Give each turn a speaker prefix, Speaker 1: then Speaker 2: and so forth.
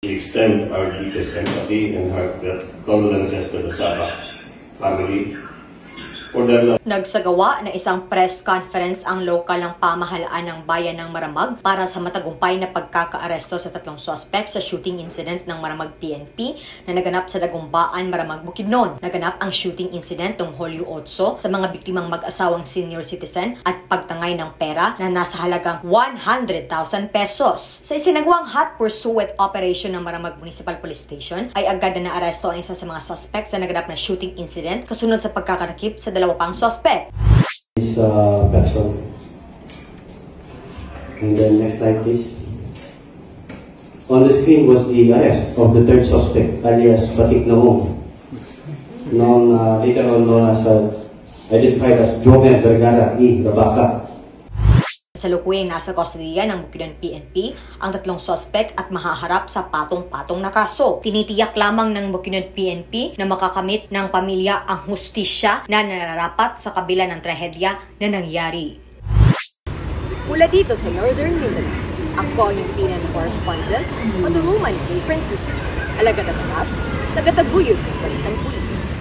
Speaker 1: We extend our deepest sympathy and heartfelt condolences to the Saba family.
Speaker 2: Nagsagawa na isang press conference ang lokal ng pamahalaan ng bayan ng Maramag para sa matagumpay na pagkakaaresto sa 3 suspect sa shooting incident ng Maramag PNP na naganap sa Dagumbaan, Maramag, Bukidnon. Naganap ang shooting incident noong Hulyo 8 sa mga biktimang mag-asawang senior citizen at pagtangay ng pera na nasa halagang 100,000 pesos. Sa isinagawang hot pursuit operation ng Maramag Municipal Police Station ay agad na naaresto ang isa sa mga suspect sa naganap na shooting incident kasunod sa pagkakarakip sa 2 pang suspect.
Speaker 3: This person. And then next slide, please. On the screen was the arrest of the 3rd suspect, alias Batik Naong, later on known as identified as Jomer Vergara E. Rabasa.
Speaker 2: Kasalukuyang nasa kustodiya ng Bukidnon PNP ang 3 suspect at mahaharap sa patong-patong na kaso. Tinitiyak lamang ng Bukidnon PNP na makakamit ng pamilya ang hustisya na nararapat sa kabila ng trahedya na nangyari. Mula dito sa Northern Mindanao, ako yung PNP correspondent, Maturuman kay Francis. Alagad at Atas, tagataguyod ng Balitang Pulis.